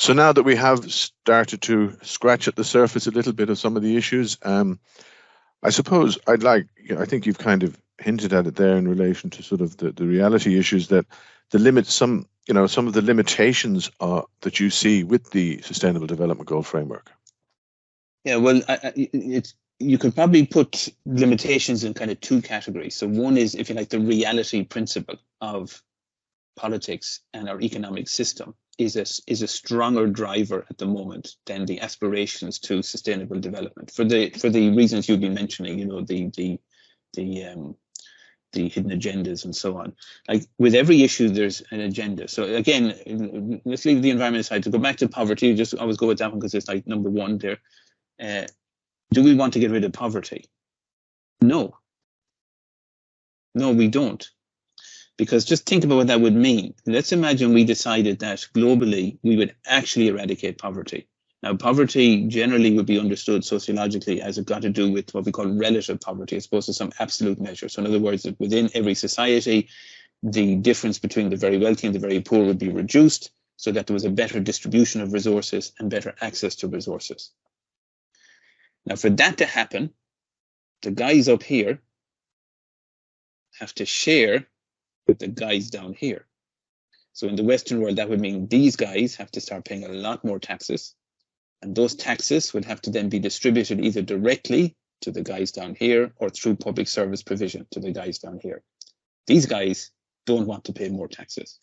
So now that we have started to scratch at the surface a little bit of some of the issues, I suppose I think you've kind of hinted at it there in relation to sort of the reality issues, that some of the limitations that you see with the Sustainable Development Goal framework. Yeah, well, you could probably put limitations in kind of two categories. So one is, if you like, the reality principle of politics and our economic system is a stronger driver at the moment than the aspirations to sustainable development for the reasons you've been mentioning. The hidden agendas and so on. Like with every issue, there's an agenda. So again, let's leave the environment aside. To go back to poverty, just always go with that one because it's like number one there. Do we want to get rid of poverty? No. No, we don't. Because just think about what that would mean. Let's imagine we decided that globally we would actually eradicate poverty. Now, poverty generally would be understood sociologically as it got to do with what we call relative poverty, as opposed to some absolute measure. So in other words, that within every society, the difference between the very wealthy and the very poor would be reduced so that there was a better distribution of resources and better access to resources. Now, for that to happen, the guys up here have to share with the guys down here. So in the Western world, that would mean these guys have to start paying a lot more taxes. And those taxes would have to then be distributed either directly to the guys down here or through public service provision to the guys down here. These guys don't want to pay more taxes.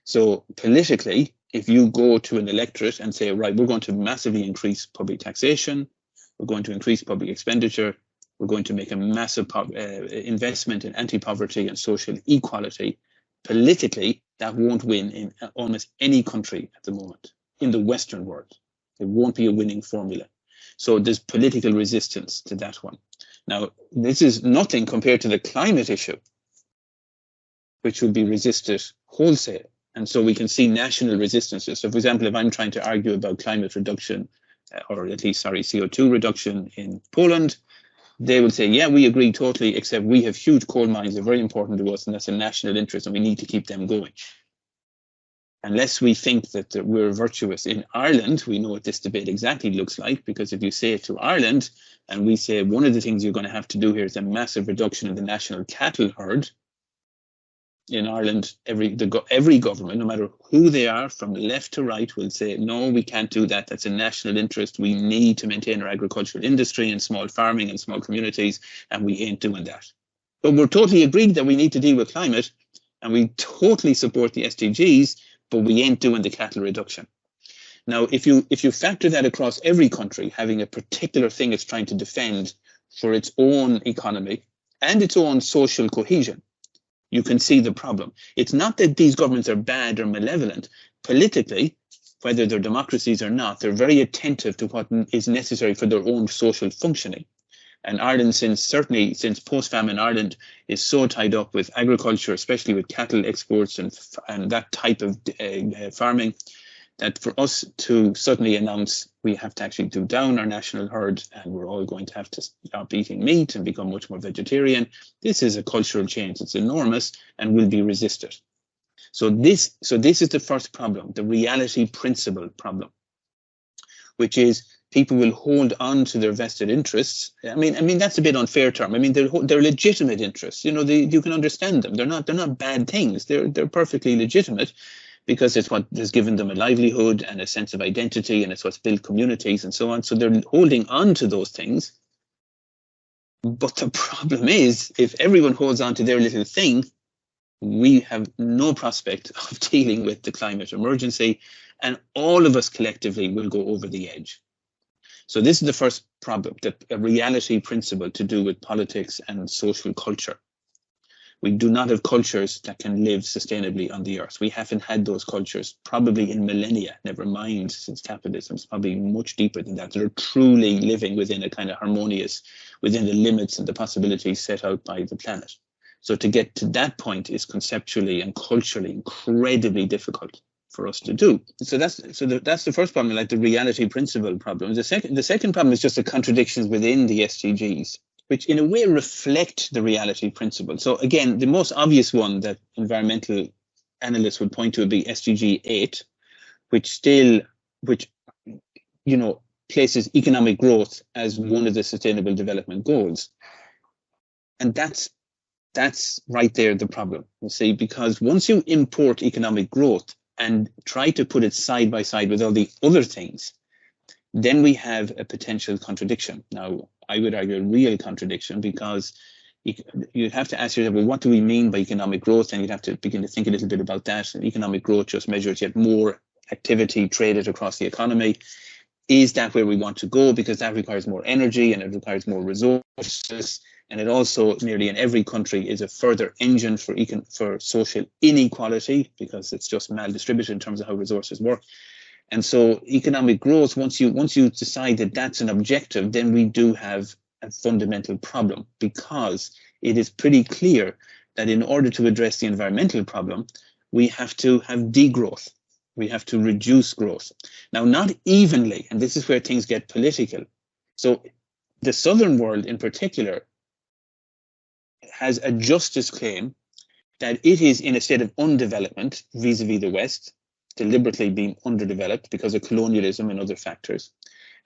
So politically, if you go to an electorate and say, right, we're going to massively increase public taxation, we're going to increase public expenditure, we're going to make a massive investment in anti-poverty and social equality, politically, that won't win in almost any country at the moment. In the Western world, it won't be a winning formula. So there's political resistance to that one. Now, this is nothing compared to the climate issue, which will be resisted wholesale. And so we can see national resistances. So for example, if I'm trying to argue about climate reduction, or at least, CO2 reduction in Poland, they will say, yeah, we agree totally, except we have huge coal mines, they're very important to us, and that's a national interest, and we need to keep them going. Unless we think that we're virtuous. In Ireland, we know what this debate exactly looks like, because if you say it to Ireland, and we say one of the things you're going to have to do here is a massive reduction in the national cattle herd, in Ireland, every government, no matter who they are, from left to right, will say, no, we can't do that. That's a national interest. We need to maintain our agricultural industry and small farming and small communities, and we ain't doing that. But we're totally agreed that we need to deal with climate, and we totally support the SDGs, but we ain't doing the cattle reduction. Now, if you factor that across every country, having a particular thing it's trying to defend for its own economy and its own social cohesion, you can see the problem. It's not that these governments are bad or malevolent. Politically, whether they're democracies or not, they're very attentive to what is necessary for their own social functioning. And Ireland, since post-famine Ireland is so tied up with agriculture, especially with cattle exports and that type of farming, that for us to suddenly announce we have to actually do down our national herd and we're all going to have to stop eating meat and become much more vegetarian, this is a cultural change. It's enormous and will be resisted. So this is the first problem, the reality principle problem, which is people will hold on to their vested interests. I mean that's a bit unfair term. I mean they're legitimate interests. You can understand them. They're not bad things. They're perfectly legitimate, because it's what has given them a livelihood and a sense of identity, and it's what's built communities and so on. So they're holding on to those things. But the problem is, if everyone holds on to their little thing, we have no prospect of dealing with the climate emergency, and all of us collectively will go over the edge. So this is the first problem, a reality principle to do with politics and social culture. We do not have cultures that can live sustainably on the earth. We haven't had those cultures probably in millennia, never mind since capitalism. It's probably much deeper than that. They're truly living within a kind of harmonious, within the limits and the possibilities set out by the planet. So to get to that point is conceptually and culturally incredibly difficult for us to do. So that's the first problem, like the reality principle problem. The second problem is just the contradictions within the SDGs, which in a way reflect the reality principle. So again, the most obvious one that environmental analysts would point to would be SDG 8, which places economic growth as one of the sustainable development goals. And that's right there the problem, you see, because once you import economic growth and try to put it side by side with all the other things, then we have a potential contradiction. Now, I would argue a real contradiction, because you have to ask yourself, well, what do we mean by economic growth? And you'd have to begin to think a little bit about that. And economic growth just measures yet more activity traded across the economy. Is that where we want to go? Because that requires more energy and it requires more resources. And it also, nearly in every country, is a further engine for social inequality, because it's just maldistributed in terms of how resources work. And so economic growth, once you decide that that's an objective, then we do have a fundamental problem, because it is pretty clear that in order to address the environmental problem, we have to have degrowth. We have to reduce growth. Now, not evenly, and this is where things get political. So the southern world in particular has a justice claim that it is in a state of undevelopment vis-a-vis the West, deliberately being underdeveloped because of colonialism and other factors.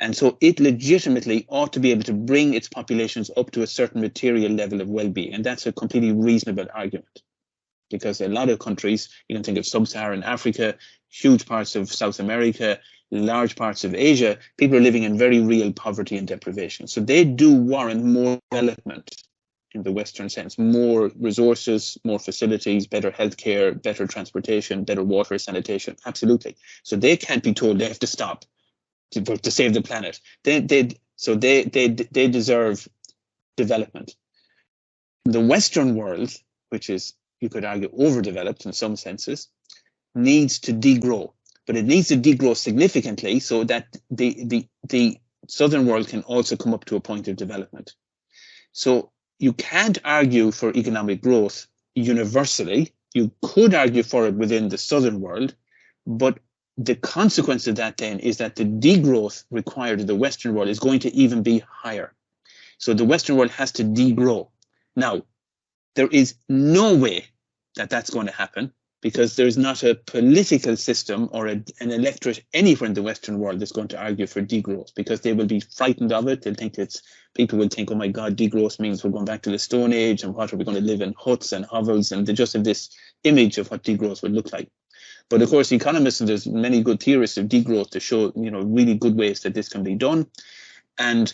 And so it legitimately ought to be able to bring its populations up to a certain material level of well-being. And that's a completely reasonable argument, because a lot of countries, you can think of sub-Saharan Africa, huge parts of South America, large parts of Asia, people are living in very real poverty and deprivation. So they do warrant more development in the Western sense, more resources, more facilities, better healthcare, better transportation, better water, sanitation, absolutely. So they can't be told they have to stop to save the planet. They deserve development. The Western world, which is, you could argue, overdeveloped in some senses, needs to degrow, but it needs to degrow significantly so that the southern world can also come up to a point of development. So you can't argue for economic growth universally. You could argue for it within the southern world, but the consequence of that then is that the degrowth required of the Western world is going to even be higher. So the Western world has to degrow. Now, there is no way that that's going to happen, because there's not a political system or an electorate anywhere in the Western world that's going to argue for degrowth, because they will be frightened of it. They'll think people will think, oh my God, degrowth means we're going back to the Stone Age, and what are we going to live in huts and hovels? And they just have this image of what degrowth would look like. But of course, economists, and there's many good theorists of degrowth to show, really good ways that this can be done. And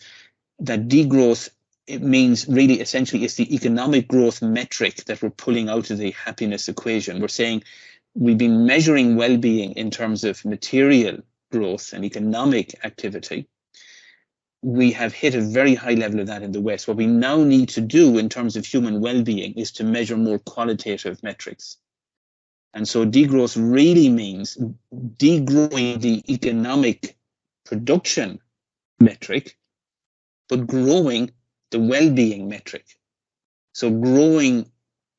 that degrowth, it means really essentially it's the economic growth metric that we're pulling out of the happiness equation. We're saying we've been measuring well-being in terms of material growth and economic activity. We have hit a very high level of that in the West. What we now need to do in terms of human well-being is to measure more qualitative metrics. And so degrowth really means degrowing the economic production metric, but growing the well-being metric. So growing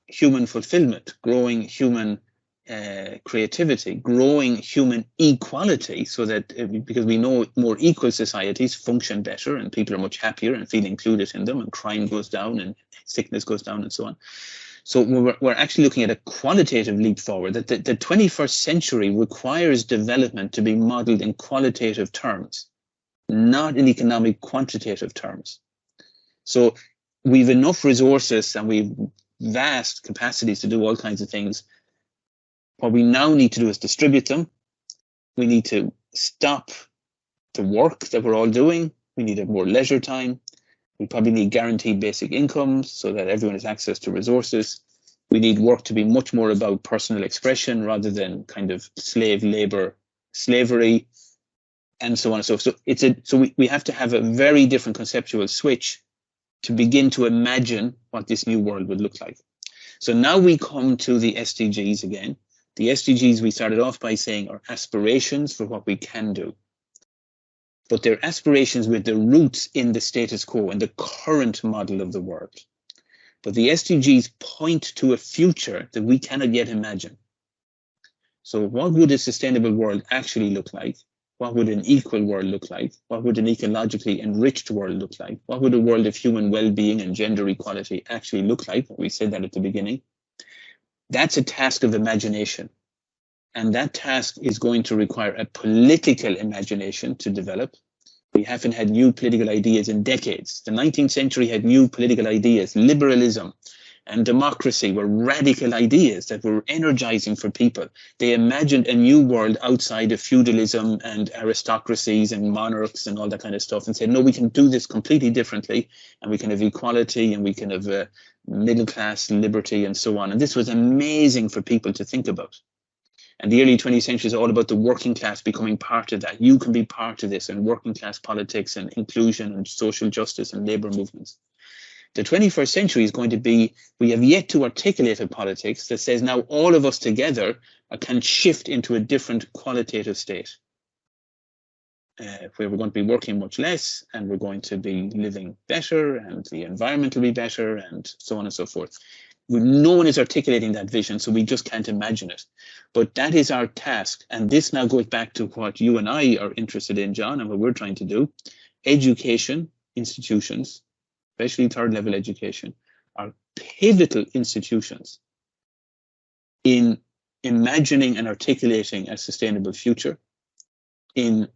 human fulfillment, growing human creativity, growing human equality, so that, because we know more equal societies function better and people are much happier and feel included in them, and crime goes down and sickness goes down and so on. So we're actually looking at a qualitative leap forward, that the 21st century requires development to be modeled in qualitative terms, not in economic quantitative terms. So we've enough resources and we've vast capacities to do all kinds of things. What we now need to do is distribute them. We need to stop the work that we're all doing. We need to have more leisure time. We probably need guaranteed basic incomes so that everyone has access to resources. We need work to be much more about personal expression rather than kind of slave labor, slavery, and so on and so forth. So we have to have a very different conceptual switch to begin to imagine what this new world would look like. So now we come to the SDGs again. The SDGs, we started off by saying, are aspirations for what we can do. But they're aspirations with their roots in the status quo, in the current model of the world. But the SDGs point to a future that we cannot yet imagine. So what would a sustainable world actually look like? What would an equal world look like? What would an ecologically enriched world look like? What would a world of human well-being and gender equality actually look like? We said that at the beginning. That's a task of imagination. And that task is going to require a political imagination to develop. We haven't had new political ideas in decades. The 19th century had new political ideas. Liberalism and democracy were radical ideas that were energizing for people. They imagined a new world outside of feudalism and aristocracies and monarchs and all that kind of stuff, and said, no, we can do this completely differently, and we can have equality, and we can have middle class liberty and so on. And this was amazing for people to think about. And the early 20th century is all about the working class becoming part of that. You can be part of this, and working class politics and inclusion and social justice and labor movements. The 21st century is going to be, we have yet to articulate a politics that says now all of us together can shift into a different qualitative state, where we're going to be working much less, and we're going to be living better, and the environment will be better, and so on and so forth. No one is articulating that vision, so we just can't imagine it. But that is our task. And this now goes back to what you and I are interested in, John, and what we're trying to do. Education institutions, especially third level education, are pivotal institutions in imagining and articulating a sustainable future, in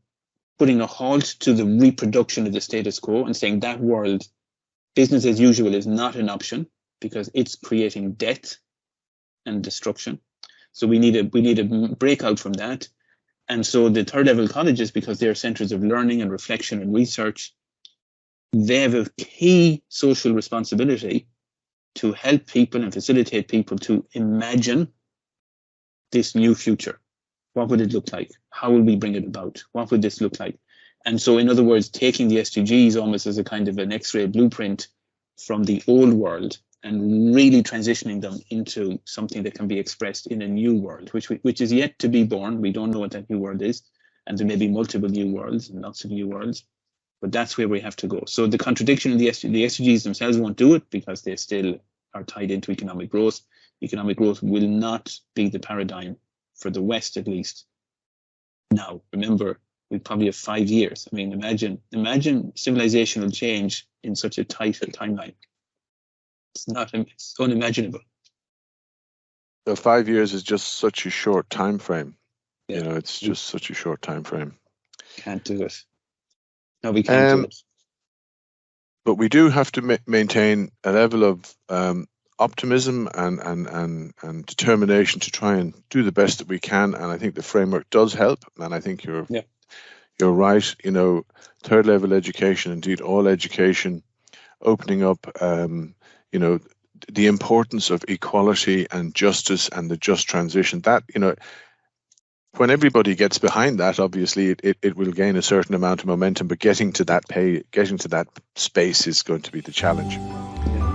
putting a halt to the reproduction of the status quo and saying that world, business as usual, is not an option, because it's creating death and destruction. So we need a breakout from that. And so the third level colleges, because they're centers of learning and reflection and research, they have a key social responsibility to help people and facilitate people to imagine this new future. What would it look like? How will we bring it about? What would this look like? And so, in other words, taking the SDGs almost as a kind of an X-ray blueprint from the old world and really transitioning them into something that can be expressed in a new world, which is yet to be born. We don't know what that new world is, and there may be multiple new worlds and lots of new worlds, but that's where we have to go. So the contradiction in the SDGs themselves won't do it, because they still are tied into economic growth. Economic growth will not be the paradigm for the West, at least. Now, remember, we probably have 5 years. I mean, imagine civilizational change in such a tight timeline. It's unimaginable. So 5 years is just such a short time frame. Yeah. You know, it's just such a short time frame. Can't do it. No, we can't do it. But we do have to maintain a level of optimism and determination to try and do the best that we can. And I think the framework does help. And I think you're right. You know, third level education, indeed all education, opening up, you know, the importance of equality and justice and the just transition. That, you know, when everybody gets behind that, obviously it will gain a certain amount of momentum, but getting to that space is going to be the challenge. Yeah.